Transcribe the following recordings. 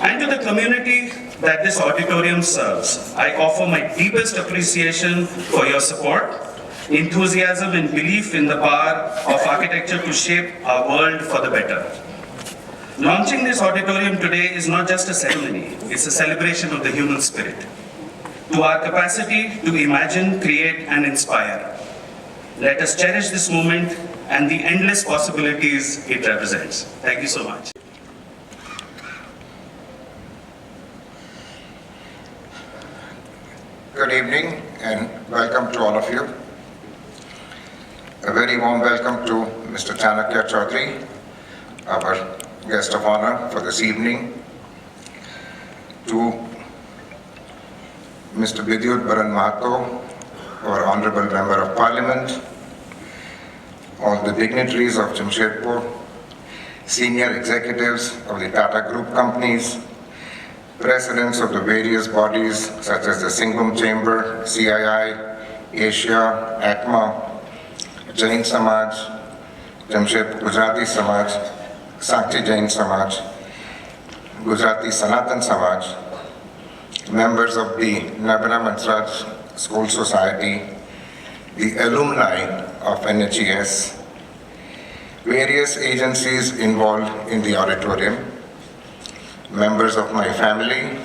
And to the community that this auditorium serves, I offer my deepest appreciation for your support, enthusiasm and belief in the power of architecture to shape our world for the better. Launching this auditorium today is not just a ceremony, it's a celebration of the human spirit, to our capacity to imagine, create and inspire. Let us cherish this moment and the endless possibilities it represents. Thank you so much. Good evening and welcome to all of you. A very warm welcome to Mr. Chanakya Chaudhary, our guest of honor for this evening, to Mr. Vidyut Baran Mahato, our Honorable Member of Parliament, all the dignitaries of Jamshedpur, senior executives of the Tata Group companies, presidents of the various bodies such as the Singham Chamber, CII, Asia, ACMA, Jain Samaj, Jamshedpur Gujarati Samaj, Sakti Jain Samaj, Gujarati Sanatan Samaj, members of the Nabra Mansraj School Society, the alumni of NHES, various agencies involved in the auditorium, members of my family,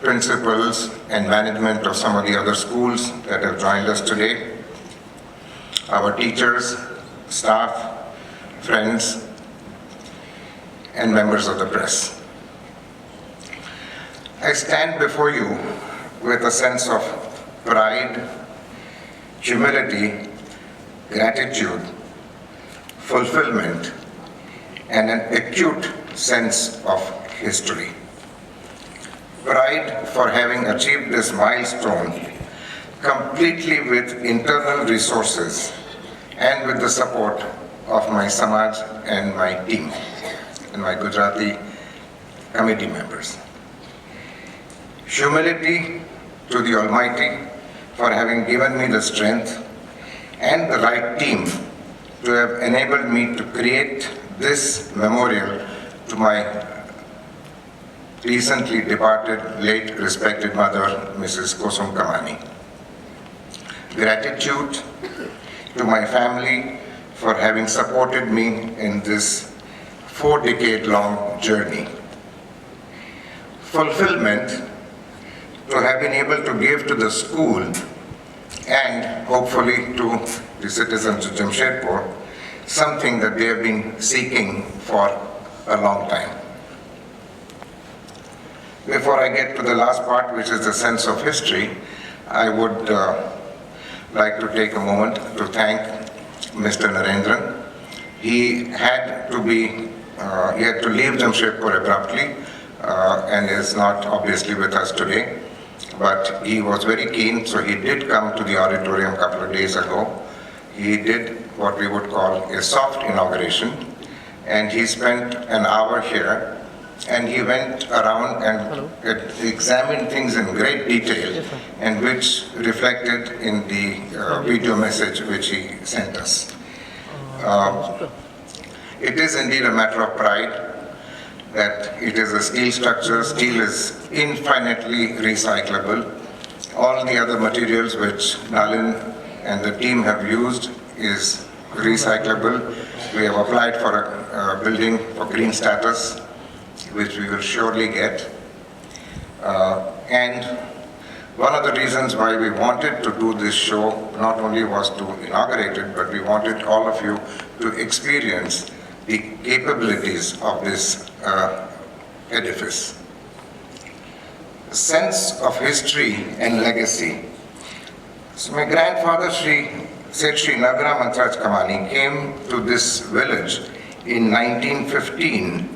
principals and management of some of the other schools that have joined us today, our teachers, staff, friends, and members of the press. I stand before you with a sense of pride, humility, gratitude, fulfillment, and an acute sense of history. Pride for having achieved this milestone completely with internal resources and with the support of my Samaj and my team and my Gujarati committee members. Humility to the Almighty for having given me the strength and the right team to have enabled me to create this memorial to my recently departed, late respected mother, Mrs. Kusum Kamani. Gratitude to my family for having supported me in this 4-decade-long journey. Fulfillment to have been able to give to the school and hopefully to the citizens of Jamshedpur something that they have been seeking for a long time. Before I get to the last part, which is the sense of history, I would like to take a moment to thank Mr. Narendran. He had to leave Jamshedpur abruptly and is not obviously with us today, but he was very keen, so he did come to the auditorium a couple of days ago. He did what we would call a soft inauguration, and he spent an hour here, and he went around and examined things in great detail, and which reflected in the video message which he sent us. It is indeed a matter of pride that it is a steel structure. Steel is infinitely recyclable. All the other materials which Nalin and the team have used is recyclable. We have applied for a building for green status, which we will surely get. And one of the reasons why we wanted to do this show not only was to inaugurate it, but we wanted all of you to experience the capabilities of this edifice. The sense of history and legacy. So my grandfather, Sri Nabra Mansraj Kamani, came to this village in 1915,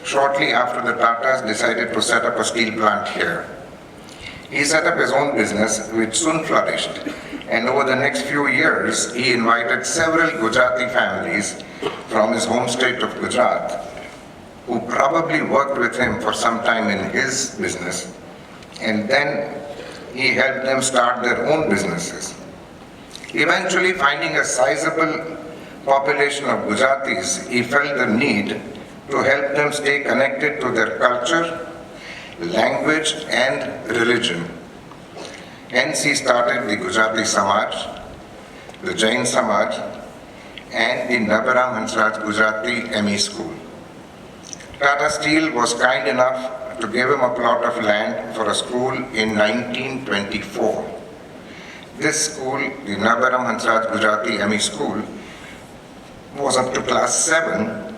shortly after the Tatas decided to set up a steel plant here. He set up his own business, which soon flourished, and over the next few years, he invited several Gujarati families from his home state of Gujarat, who probably worked with him for some time in his business, and then he helped them start their own businesses. Eventually, finding a sizable population of Gujaratis, he felt the need to help them stay connected to their culture, language and religion. Hence he started the Gujarati Samaj, the Jain Samaj and the Nabaram Hansraj Gujarati ME School. Tata Steel was kind enough to give him a plot of land for a school in 1924. This school, the Nabaram Hansraj Gujarati ME School, was up to class 7,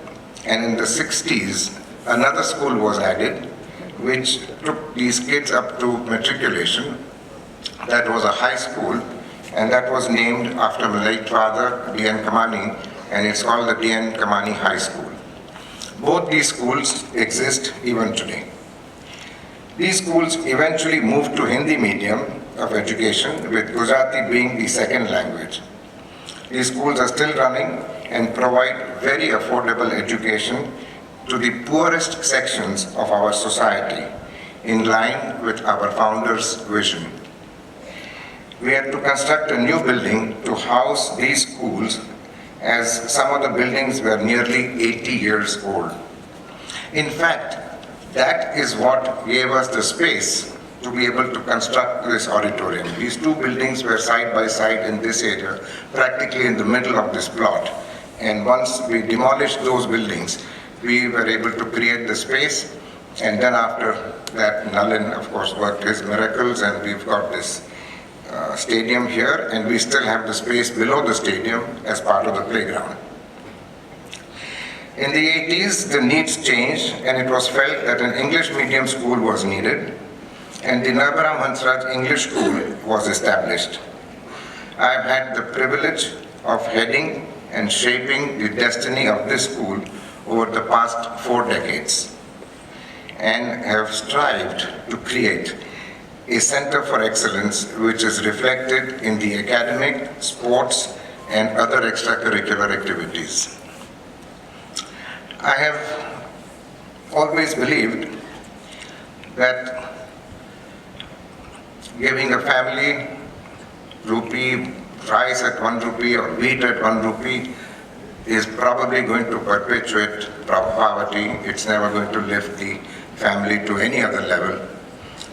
and in the 60s another school was added which took these kids up to matriculation. That was a high school, and that was named after my late father, D.N. Kamani, and it's called the D.N. Kamani High School. Both these schools exist even today. These schools eventually moved to Hindi medium of education, with Gujarati being the second language. These schools are still running and provide very affordable education to the poorest sections of our society, in line with our founder's vision. We had to construct a new building to house these schools, as some of the buildings were nearly 80 years old. In fact, that is what gave us the space to be able to construct this auditorium. These two buildings were side by side in this area, practically in the middle of this plot. And once we demolished those buildings, we were able to create the space. And then after that, Nalin, of course, worked his miracles, and we've got this stadium here, and we still have the space below the stadium as part of the playground. In the 80s, the needs changed, and it was felt that an English medium school was needed, and the Nabaram Hansraj English School was established. I have had the privilege of heading and shaping the destiny of this school over the past 4 decades, and have strived to create a center for excellence which is reflected in the academic, sports, and other extracurricular activities. I have always believed that giving a family rupee, rice at 1 rupee or wheat at 1 rupee is probably going to perpetuate poverty. It's never going to lift the family to any other level.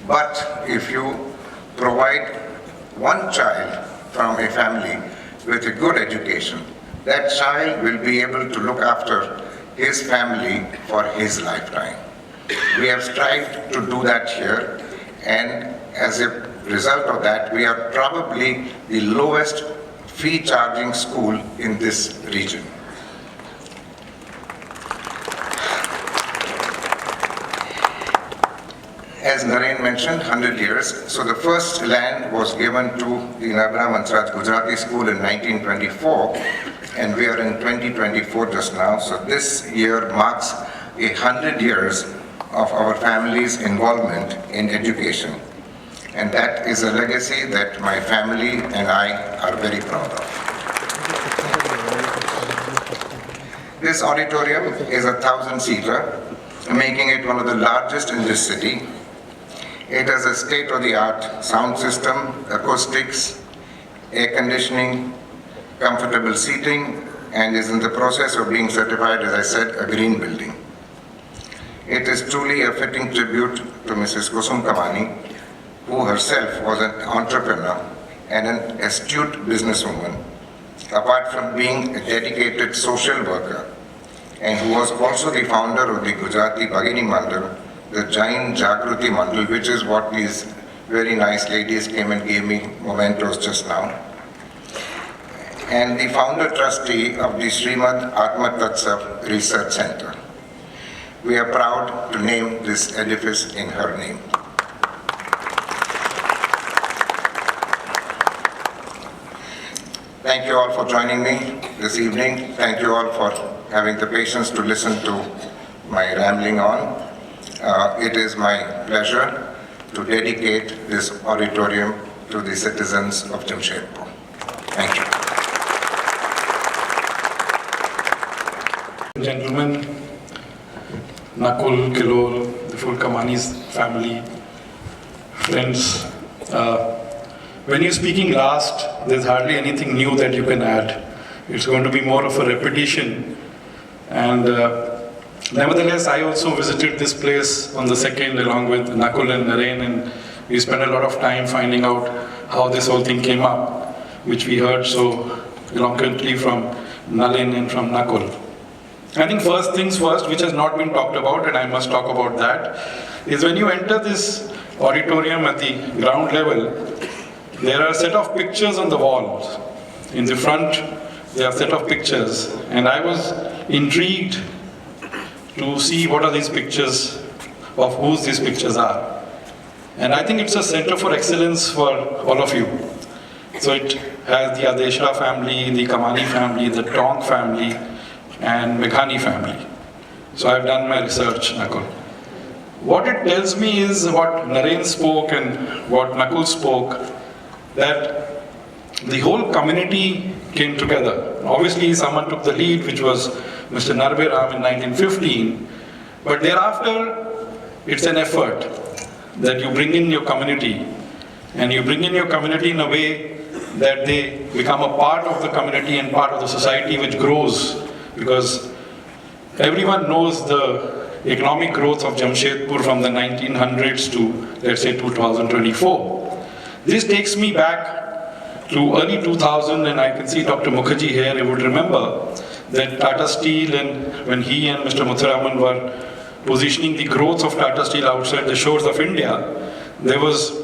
But if you provide one child from a family with a good education, that child will be able to look after his family for his lifetime. We have strived to do that here, and as a result of that, we are probably the lowest fee charging school in this region. As Naren mentioned, 100 years. So the first land was given to the Nabaram Hansraj Gujarati School in 1924, and we are in 2024 just now. So this year marks 100 years of our family's involvement in education. And that is a legacy that my family and I are very proud of. This auditorium is a 1,000-seater, making it one of the largest in this city. It has a state-of-the-art sound system, acoustics, air conditioning, comfortable seating, and is in the process of being certified, as I said, a green building. It is truly a fitting tribute to Mrs. Kusum Kamani, who herself was an entrepreneur and an astute businesswoman, apart from being a dedicated social worker, and who was also the founder of the Gujarati Bhagini Mandal, the Jain Jagruti Mandal, which is what these very nice ladies came and gave me mementos just now, and the founder trustee of the Srimad Atma Tatsav Research Center. We are proud to name this edifice in her name. Thank you all for joining me this evening. Thank you all for having the patience to listen to my rambling on. It is my pleasure to dedicate this auditorium to the citizens of Jamshedpur. Thank you. Gentlemen, Nakul, Kilol, the full Kamani's family, friends, when you're speaking last, there's hardly anything new that you can add. It's going to be more of a repetition. And Nevertheless, I also visited this place on the 2nd along with Nakul and Naren, and we spent a lot of time finding out how this whole thing came up, which we heard so eloquently from Nalin and from Nakul. I think first things first, which has not been talked about, and I must talk about that, is when you enter this auditorium at the ground level, there are a set of pictures on the walls. In the front, there are a set of pictures, and I was intrigued to see what are these pictures, of whose these pictures are. And I think it's a center for excellence for all of you. So it has the Adeshra family, the Kamani family, the Tong family, and Meghani family. So I've done my research, Nakul. What it tells me is what Naren spoke and what Nakul spoke, that the whole community came together. Obviously, someone took the lead, which was Mr. Narbe Ram in 1915, but thereafter, it's an effort that you bring in your community, and you bring in your community in a way that they become a part of the community and part of the society which grows, because everyone knows the economic growth of Jamshedpur from the 1900s to, let's say, 2024. This takes me back to early 2000, and I can see Dr. Mukherjee here. You would remember that Tata Steel, and when he and Mr. Muthuraman were positioning the growth of Tata Steel outside the shores of India, there was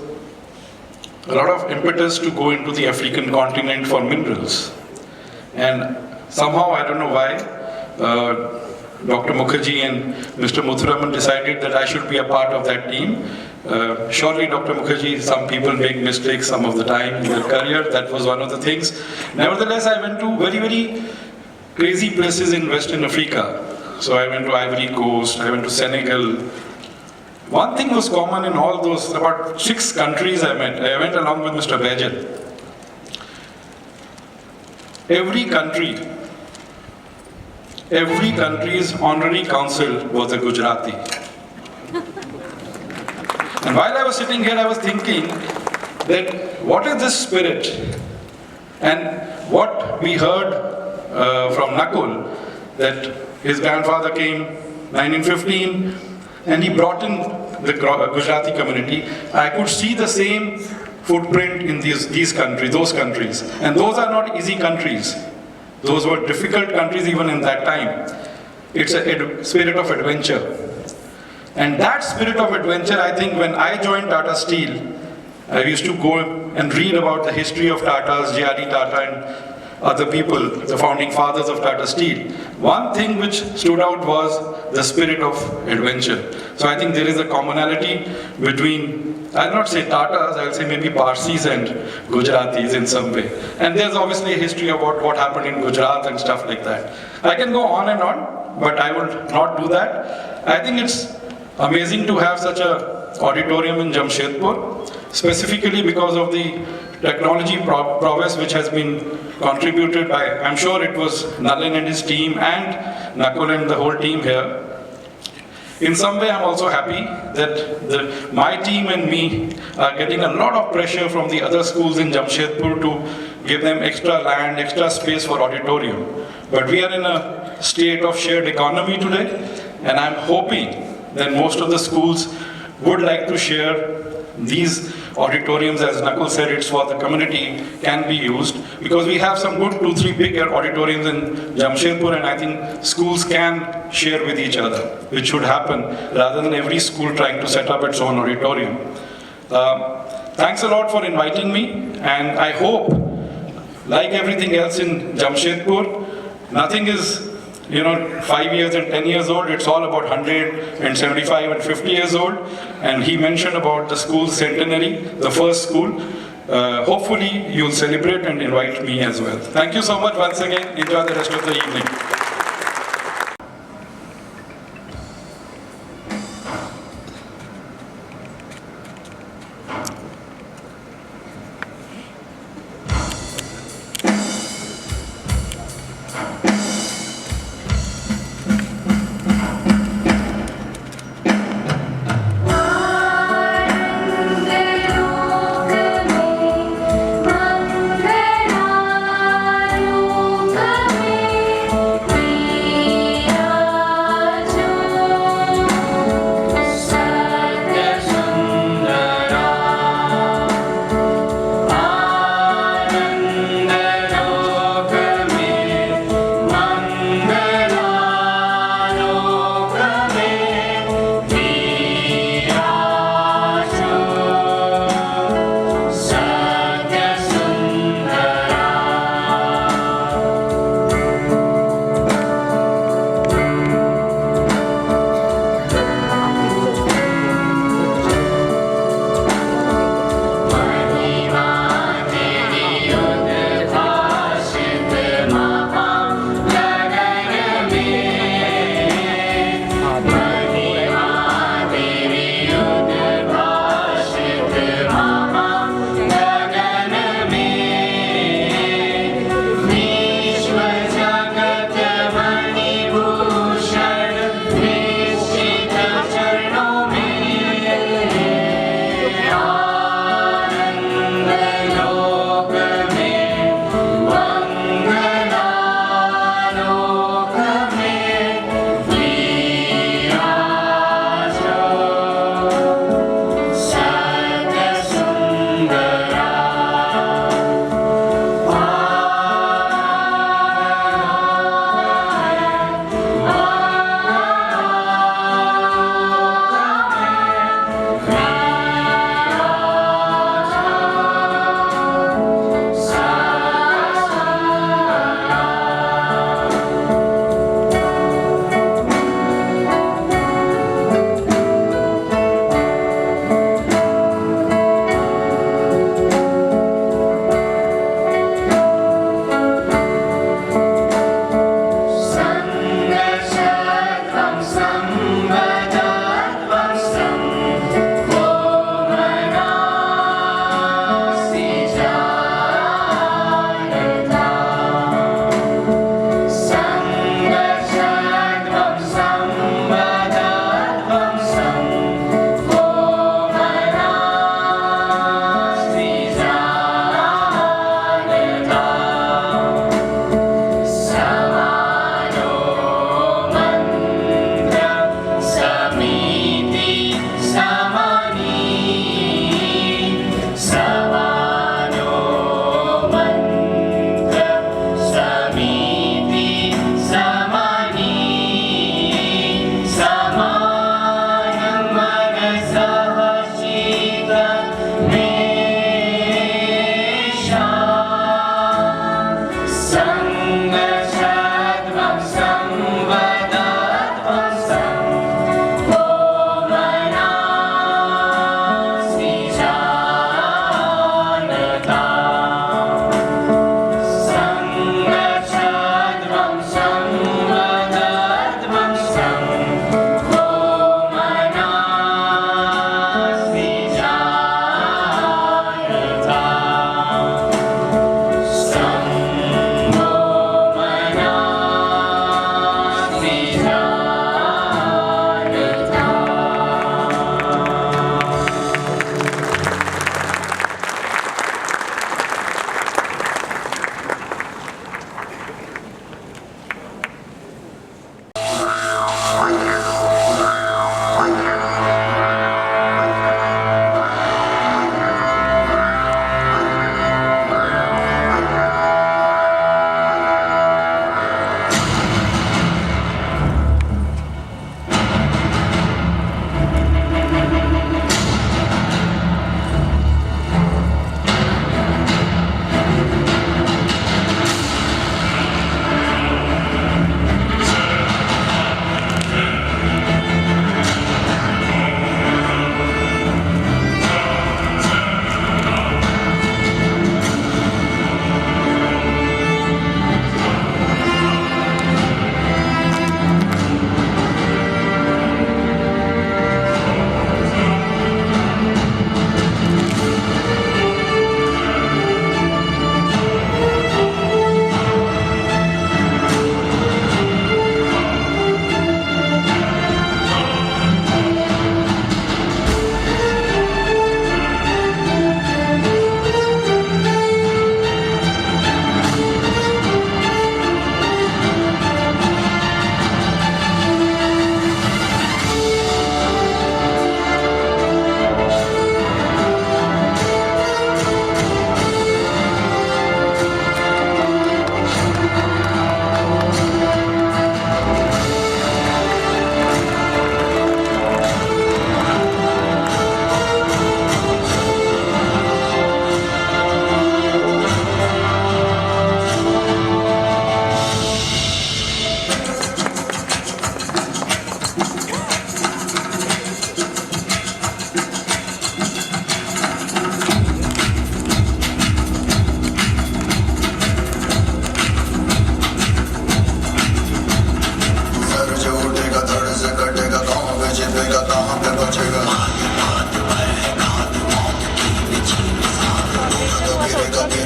a lot of impetus to go into the African continent for minerals. And somehow, I don't know why, Dr. Mukherjee and Mr. Muthuraman decided that I should be a part of that team. Surely, Dr. Mukherjee, some people make mistakes some of the time in their career. That was one of the things. Nevertheless, I went to very, very crazy places in Western Africa. So I went to Ivory Coast, I went to Senegal. One thing was common in all those, about 6 countries I met. I went along with Mr. Bajal. Every country's honorary council was a Gujarati. And while I was sitting here, I was thinking that what is this spirit? And what we heard from Nakul, that his grandfather came 1915 and he brought in the Gujarati community. I could see the same footprint in these countries, those countries. And those are not easy countries. Those were difficult countries even in that time. It's a spirit of adventure. And that spirit of adventure, I think when I joined Tata Steel, I used to go and read about the history of Tatas, J.R.D. Tata and other people, the founding fathers of Tata Steel. One thing which stood out was the spirit of adventure. So I think there is a commonality between, I'll not say Tatas, I'll say maybe Parsis and Gujaratis in some way. And there's obviously a history about what happened in Gujarat and stuff like that. I can go on and on, but I will not do that. I think it's amazing to have such a auditorium in Jamshedpur, specifically because of the technology prowess which has been contributed by, I'm sure it was Nalin and his team and Nakul and the whole team here. In some way, I'm also happy that my team and me are getting a lot of pressure from the other schools in Jamshedpur to give them extra land, extra space for auditorium. But we are in a state of shared economy today, and I'm hoping that most of the schools would like to share these auditoriums. As Nakul said, it's for the community, can be used, because we have some good 2-3 big auditoriums in Jamshedpur, and I think schools can share with each other, which should happen rather than every school trying to set up its own auditorium. Thanks a lot for inviting me, and I hope, like everything else in Jamshedpur, nothing is 5 years and 10 years old. It's all about 175 and 50 years old. And he mentioned about the school centenary, the first school. Hopefully you'll celebrate and invite me as well. Thank you so much once again. Enjoy the rest of the evening. Mangalam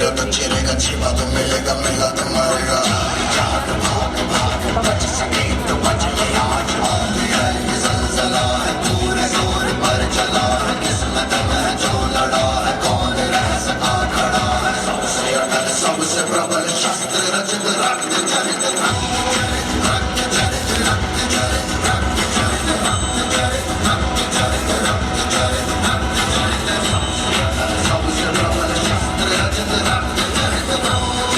hero तो चिरेगा छिपा तो मिलेगा मिला तो मरेगा जाग भाग भाग बच सके तो बच ले आज आंधी है ये ज़लज़ला है पूरे जोर पर चला है किस्मत में जो लड़ा है कौन रह सका खड़ा है सबसे अटल सबसे प्रबल शस्त्र रचित रक्त जनित सबसे प्रबल शस्त्र रचित रक्त जनित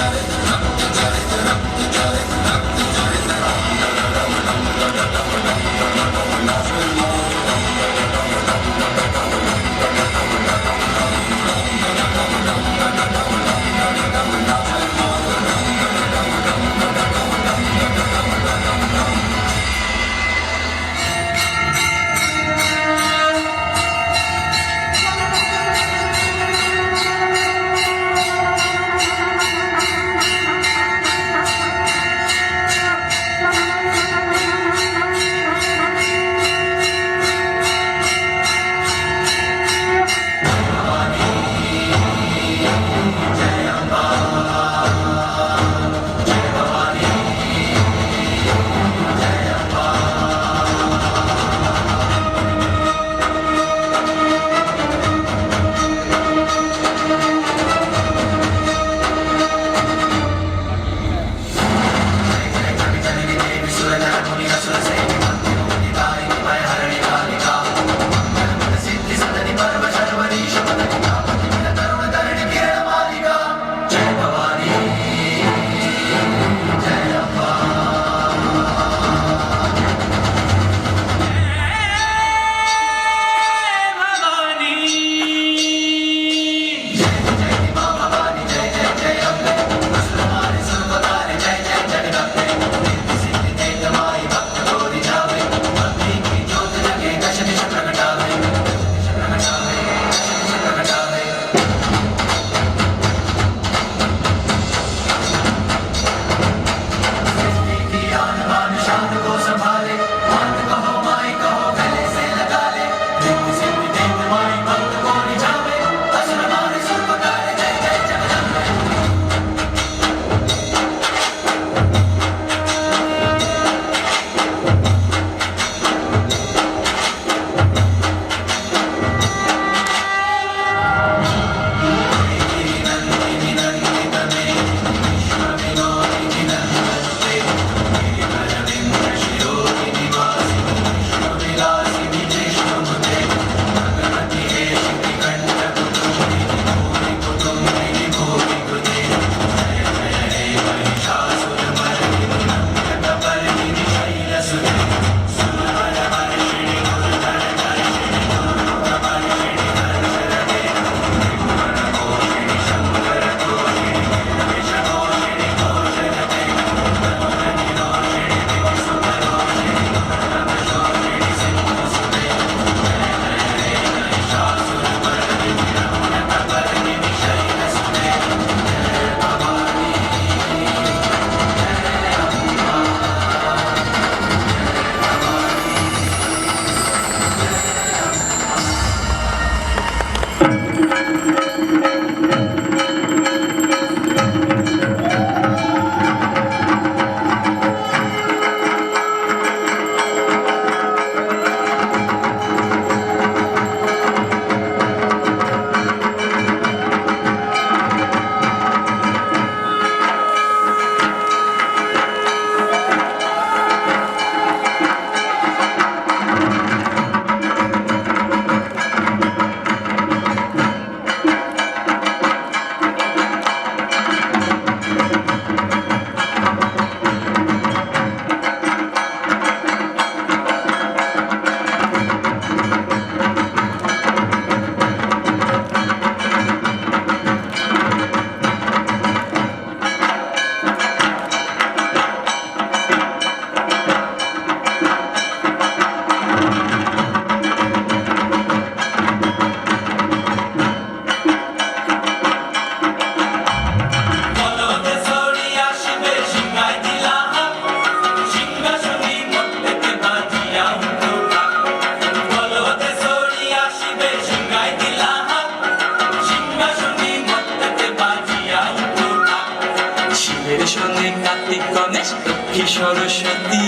সরস্বতী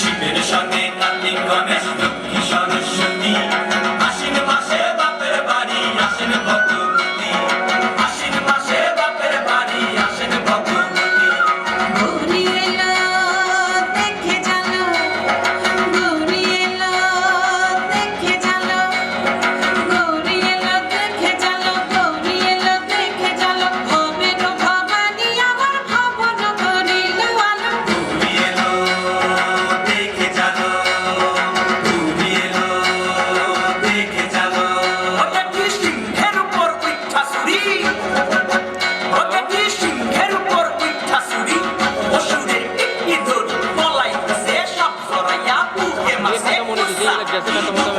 শিবের সঙ্গে কার্তিক গণেশ লক্ষ্মী সরস্বতী আশ্বিন মাসে বাপের বাড়ি আসেন ভগবতী আশ্বিন মাসে বাপের বাড়ি আসেন ভগবতী গৌরী এলো দেখে জানো গৌরী এলো দেখে জানো গৌরী এলো দেখে জানো গৌরী এলো দেখে জানো ভবের ভবানী আমার ভবন করিল আলো তুমি এলো দেখে জানো তুমি এলো দেখে জানো ওটা কি সিংহের উপর উঠা সুরি ওটা কি সিংহের উপর উঠা সুরি অসুরে টিকি ধর বলাইতেছে সব জড়াইয়া বুকে মাসে কুসা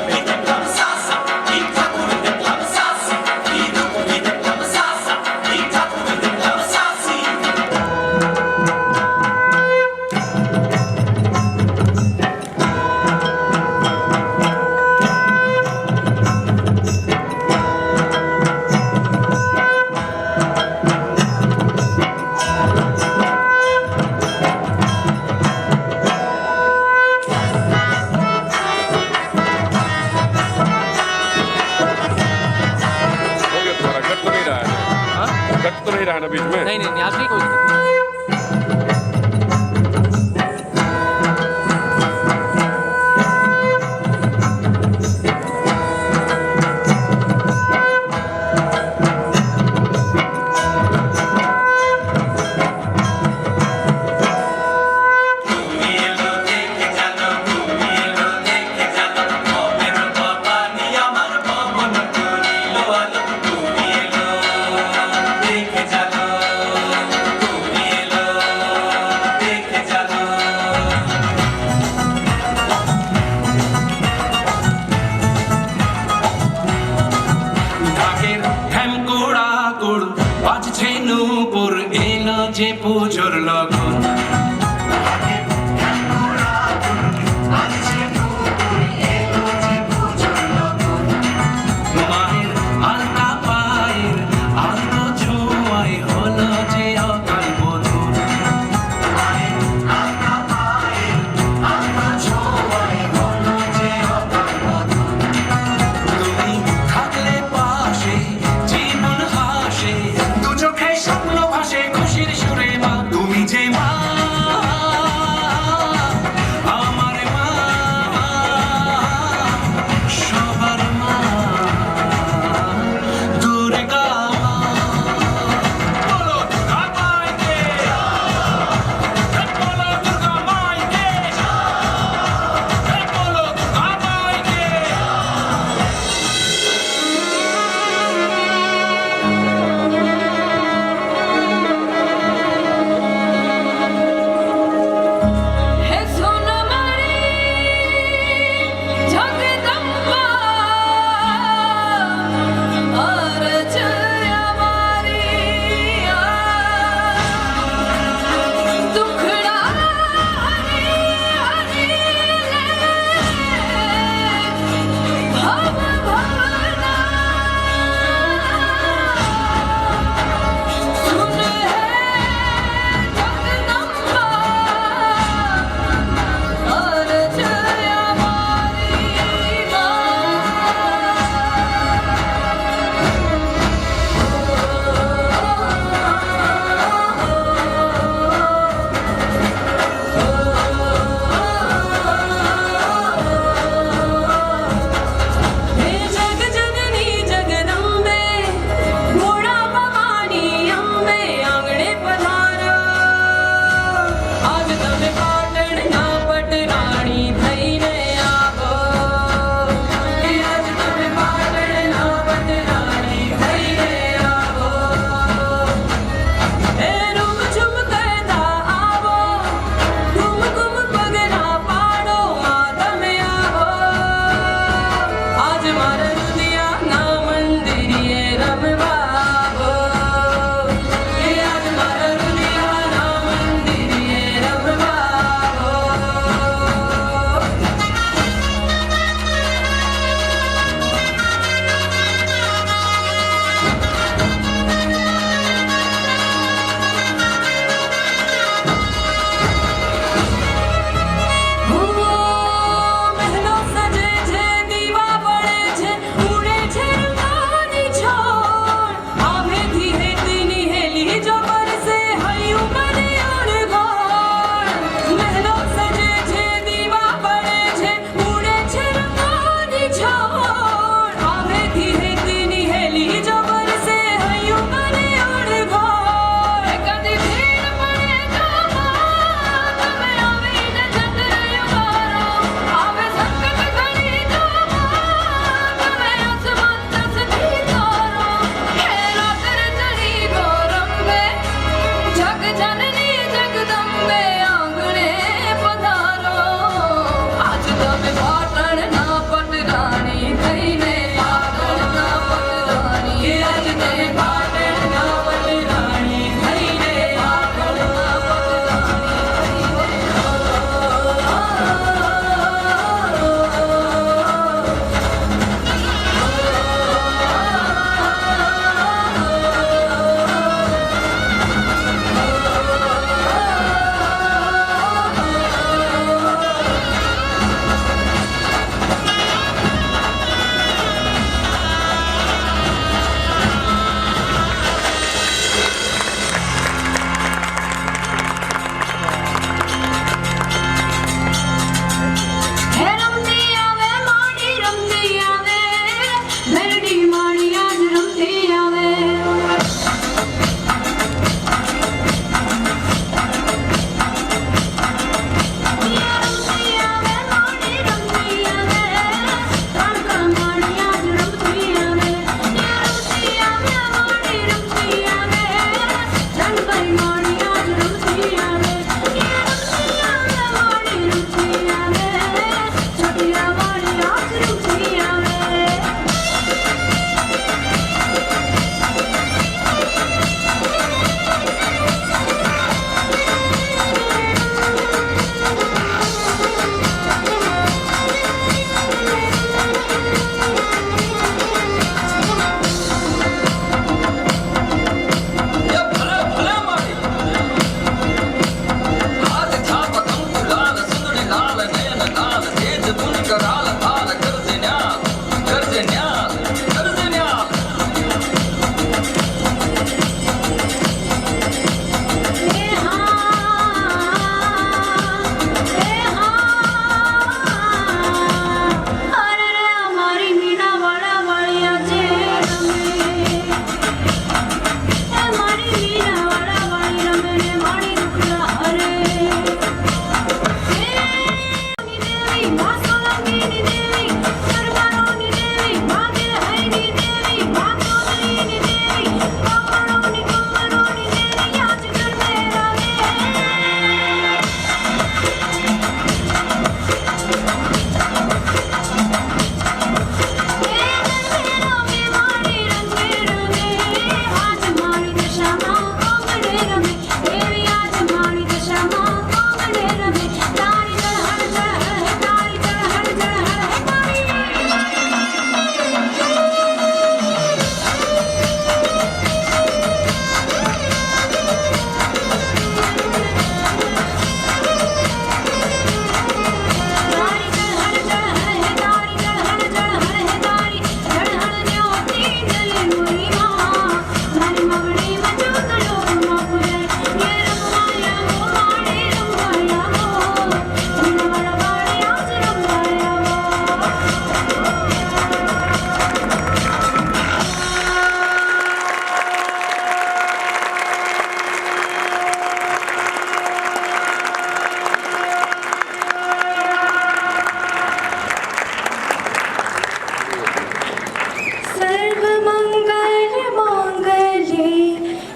কি দেখলাম সাসা কি ঠাকুর দেখলাম সাসি কি রূপ কি দেখলাম সাসা কি ঠাকুর দেখলাম সাসি हो गया तुम्हारा कट तो नहीं रहा है कट तो नहीं रहा है ना बीच में नहीं नहीं नहीं आप ठीक हो তুমি এলো দেখে জানো তুমি এলো দেখে জানো ভবের ভবানী আমার ভবন করিল আলো তুমি এলো দেখে জানো তুমি এলো দেখে জানো ঢাকের ঢ্যামকোড়া কোড় বাজছে নূপুর এলো যে পুজোর লগন মায়ের আলতা পায়ের আলতো ছোঁয়ায় হলো যে অকাল বধূর তুমি থাকলে পাশে জীবন হাসে দু চোখে স্বপ্ন ভাসে খুশির সুরে মা তুমি যে মা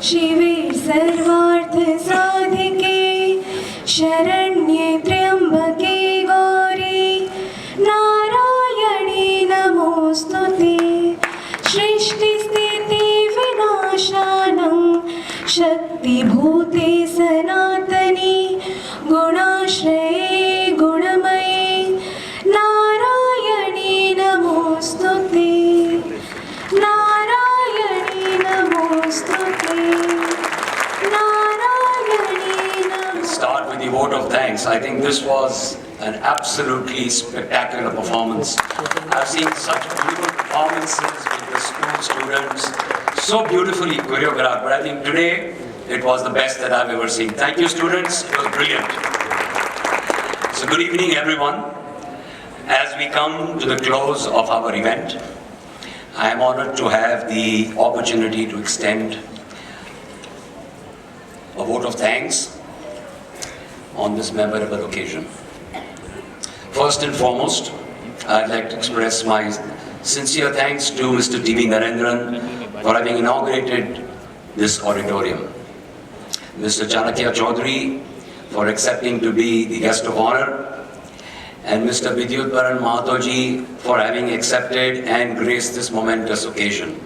शिवे सर्वार्थ साधिके शरण्ये त्र्यंबके गौरी नारायणी नमोस्तुते सृष्टि स्थिति विनाशानं शक्तिभूते सनातनी गुणाश्रये गुणमये नारायणी नमोस्तुते नारायणी नमोस्तुते नारायणी नमोस्तुते. Start with the vote of thanks. I think this was an absolutely spectacular performance. I've seen such beautiful performances with the school students, so beautifully choreographed, but I think today it was the best that I've ever seen. Thank you, students. It was brilliant. So good evening, everyone. As we come to the close of our event, I am honored to have the opportunity to extend a vote of thanks on this memorable occasion. First and foremost, I'd like to express my sincere thanks to Mr. T.V. Narendran for having inaugurated this auditorium. Mr. Chanakya Chaudhary for accepting to be the guest of honor, and Mr. Vidyut Baran Mahatoji for having accepted and graced this momentous occasion.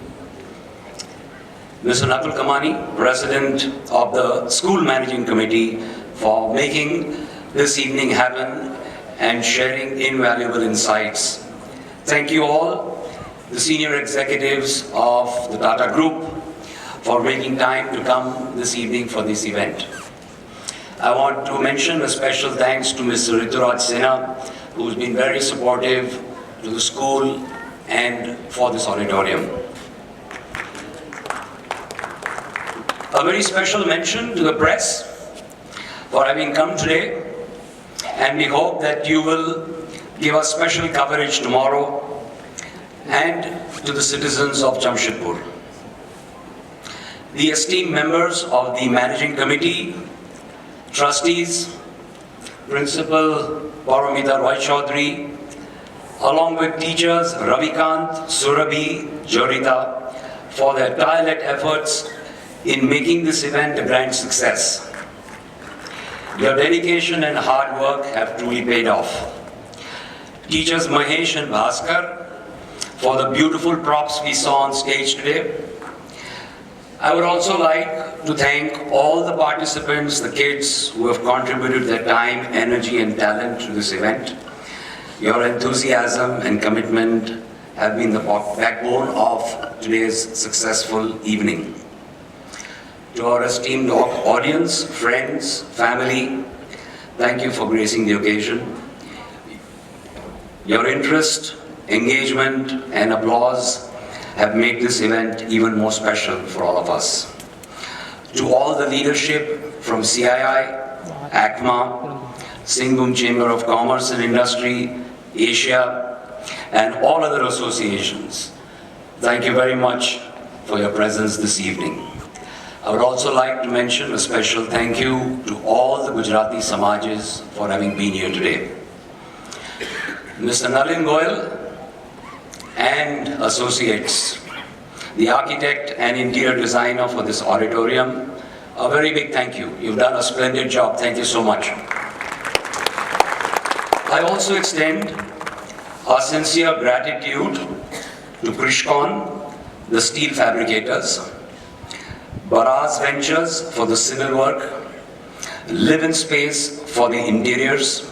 Mr. Nakul Kamani, President of the School Managing Committee, for making this evening happen and sharing invaluable insights. Thank you all, the senior executives of the Tata Group, for making time to come this evening for this event. I want to mention a special thanks to Mr. Rituraj Sinha, who's been very supportive to the school and for this auditorium. A very special mention to the press for having come today, and we hope that you will give us special coverage tomorrow, and to the citizens of Jamshedpur. The esteemed members of the Managing Committee, trustees, Principal Paramita Roy Chaudhary, along with teachers Ravikant, Surabhi, Jorita, for their tireless efforts in making this event a grand success. Your dedication and hard work have truly paid off. Teachers Mahesh and Bhaskar, for the beautiful props we saw on stage today. I would also like to thank all the participants, the kids who have contributed their time, energy and talent to this event. Your enthusiasm and commitment have been the backbone of today's successful evening. To our esteemed audience, friends, family, thank you for gracing the occasion. Your interest, engagement and applause have made this event even more special for all of us. To all the leadership from CII, ACMA, Singhbum Chamber of Commerce and Industry, Asia, and all other associations, thank you very much for your presence this evening. I would also like to mention a special thank you to all the Gujarati Samajes for having been here today. Mr. Nalin Goyal and associates, the architect and interior designer for this auditorium, a very big thank you. You've done a splendid job. Thank you so much. I also extend our sincere gratitude to Krishkon, the steel fabricators, Baraz Ventures for the civil work, Live in Space for the interiors,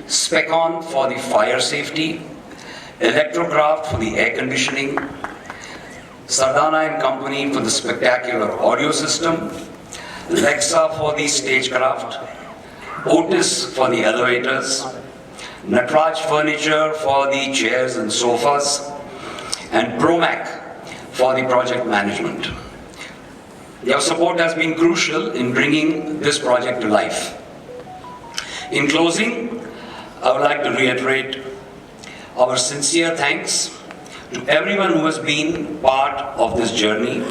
Specon for the fire safety, Electrocraft for the air conditioning, Sardana and Company for the spectacular audio system, Lexa for the stagecraft, Otis for the elevators, Natraj Furniture for the chairs and sofas, and Promac for the project management. Your support has been crucial in bringing this project to life. In closing, I would like to reiterate our sincere thanks to everyone who has been part of this journey.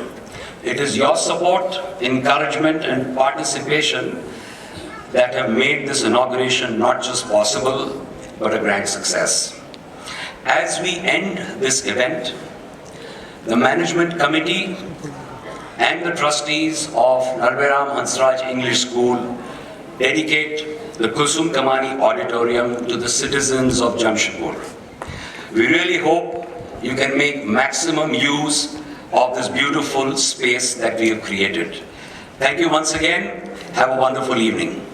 It is your support, encouragement, and participation that have made this inauguration not just possible, but a grand success. As we end this event, the management committee and the trustees of Narveram Hansraj English School dedicate the Kusum Kamani Auditorium to the citizens of Jamshedpur. We really hope you can make maximum use of this beautiful space that we have created. Thank you once again. Have a wonderful evening.